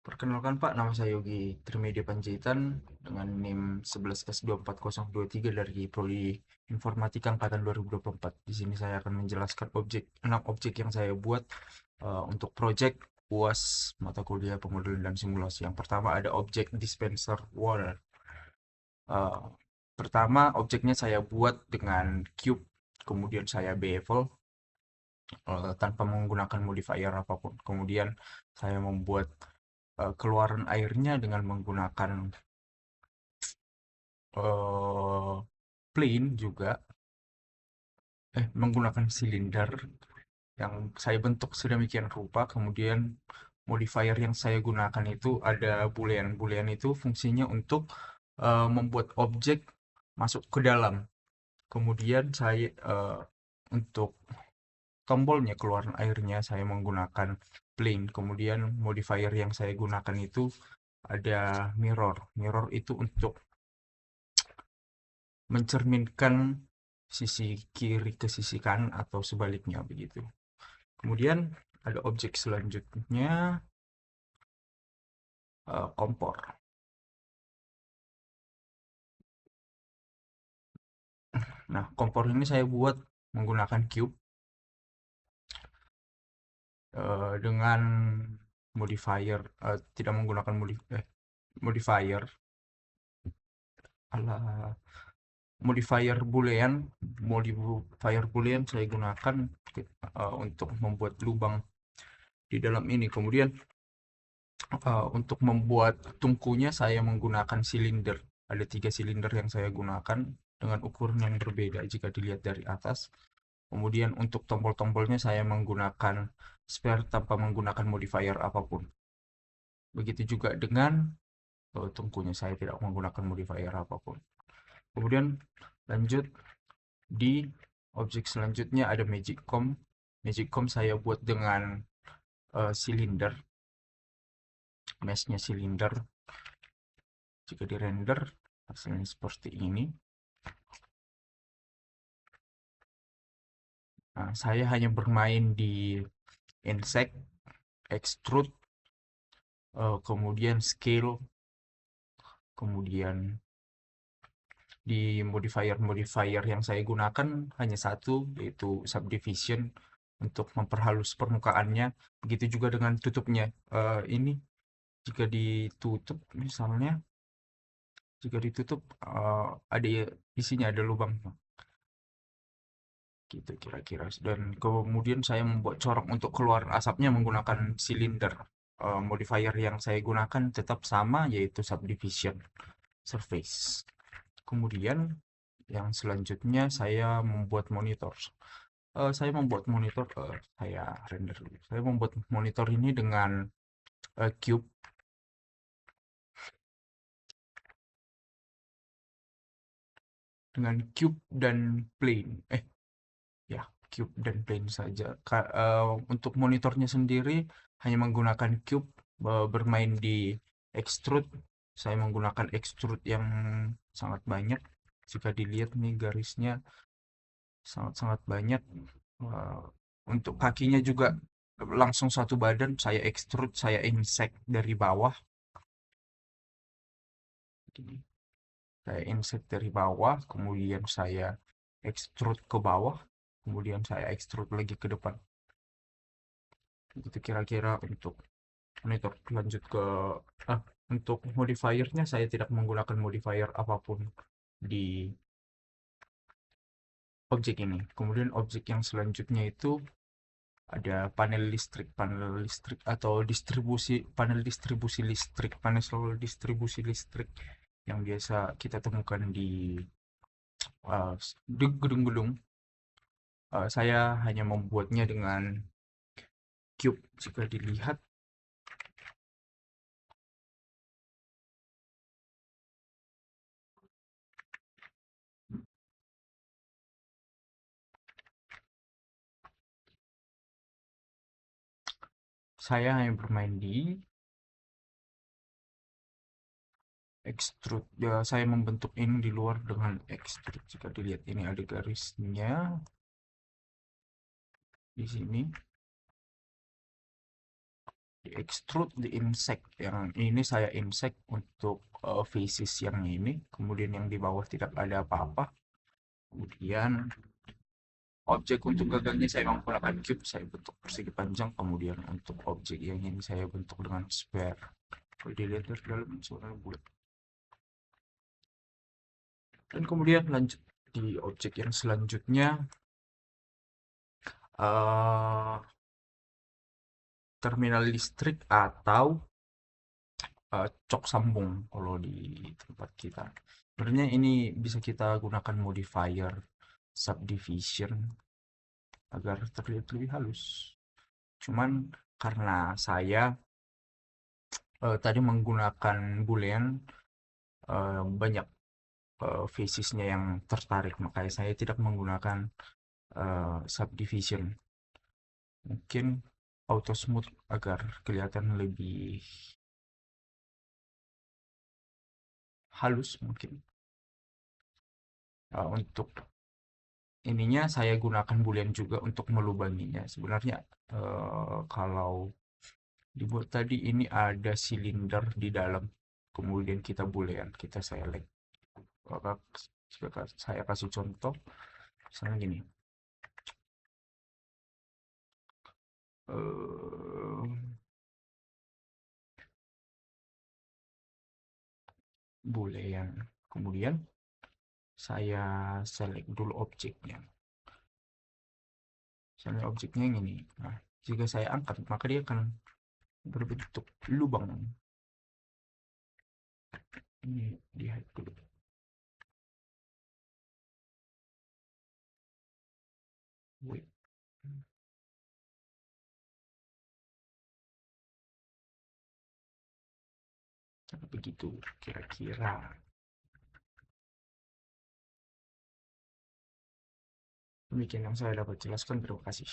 Perkenalkan Pak, nama saya Yogi Trimedia Panjaitan dengan NIM 11S24023 dari Prodi Informatika Angkatan 2024. Di sini saya akan menjelaskan 6 objek yang saya buat untuk project UAS mata kuliah pemodelan dan simulasi. Yang pertama ada objek dispenser water. Eh, Pertama, objeknya saya buat dengan cube, kemudian saya bevel tanpa menggunakan modifier apapun. Kemudian saya membuat keluaran airnya dengan menggunakan eh, plane juga, menggunakan silinder yang saya bentuk sedemikian rupa. Kemudian modifier yang saya gunakan itu ada boolean. Boolean itu fungsinya untuk membuat objek masuk ke dalam. Kemudian saya untuk tombolnya keluaran airnya saya menggunakan plane. Kemudian modifier yang saya gunakan itu ada mirror. Mirror itu untuk mencerminkan sisi kiri ke sisi kanan atau sebaliknya begitu. Kemudian ada objek selanjutnya, kompor. Nah, kompor ini saya buat menggunakan cube dengan modifier, tidak menggunakan modifier, ala modifier boolean saya gunakan untuk membuat lubang di dalam ini. Kemudian untuk membuat tungkunya saya menggunakan silinder. Ada 3 silinder yang saya gunakan dengan ukuran yang berbeda jika dilihat dari atas. Kemudian untuk tombol-tombolnya saya menggunakan spare tanpa menggunakan modifier apapun. Begitu juga dengan tungkunya saya tidak menggunakan modifier apapun. Kemudian lanjut di objek selanjutnya ada magic comb. Magic comb saya buat dengan silinder, meshnya silinder. Jika di render hasilnya seperti ini. Nah, saya hanya bermain di insect, extrude, kemudian scale, kemudian di modifier yang saya gunakan hanya satu, yaitu subdivision untuk memperhalus permukaannya. Begitu juga dengan tutupnya. Ini jika ditutup misalnya, jika ditutup ada isinya, ada lubang gitu kira-kira. Dan kemudian saya membuat corong untuk keluar asapnya menggunakan silinder. Modifier yang saya gunakan tetap sama, yaitu subdivision surface. Kemudian yang selanjutnya saya membuat monitor. Saya render dulu. Saya membuat monitor ini dengan cube, dan plane. Ya, cube dan plane saja. Untuk monitornya sendiri hanya menggunakan cube, bermain di extrude. Saya menggunakan extrude yang sangat banyak. Jika dilihat nih garisnya sangat-sangat banyak. Eh, untuk kakinya juga langsung satu badan. Saya extrude, saya insect dari bawah. Jadi, saya insert dari bawah, kemudian saya extrude ke bawah, kemudian saya extrude lagi ke depan. Itu kira-kira untuk monitor. Lanjut ke ah, untuk modifiernya saya tidak menggunakan modifier apapun di objek ini. Kemudian objek yang selanjutnya itu ada panel listrik atau panel distribusi listrik yang biasa kita temukan di uh, gedung-gedung. Saya hanya membuatnya dengan cube. Jika dilihat, saya hanya bermain di extrude. Ya, saya membentuk ini di luar dengan extrude. Jika dilihat ini ada garisnya di sini. di extrude, di insect. Yang ini saya insect untuk faces yang ini, kemudian yang di bawah tidak ada apa-apa. Kemudian objek untuk gagangnya saya menggunakan cube, saya bentuk persegi panjang. Kemudian untuk objek yang ini saya bentuk dengan square. Kalau dilihat dari dalam sebenarnya bulat. Dan kemudian lanjut di objek yang selanjutnya, eh terminal listrik atau cok sambung kalau di tempat kita. Sebenarnya ini bisa kita gunakan modifier subdivision agar terlihat lebih halus. Cuman karena saya tadi menggunakan boolean, banyak facesnya yang tertarik, makanya saya tidak menggunakan subdivision. Mungkin auto smooth agar kelihatan lebih halus mungkin. Untuk ininya saya gunakan boolean juga untuk melubanginya. Sebenarnya kalau dibuat tadi ini ada silinder di dalam, kemudian kita boolean, kita select. Maka saya kasih contoh, misalnya gini, eh, boolean, kemudian saya select dulu objeknya. Misalnya objeknya yang ini. Nah, jika saya angkat, maka dia akan berbentuk lubang. Ini lihat dulu. Wait. Begitu kira-kira. Demikian yang saya dapat jelaskan. Terima kasih.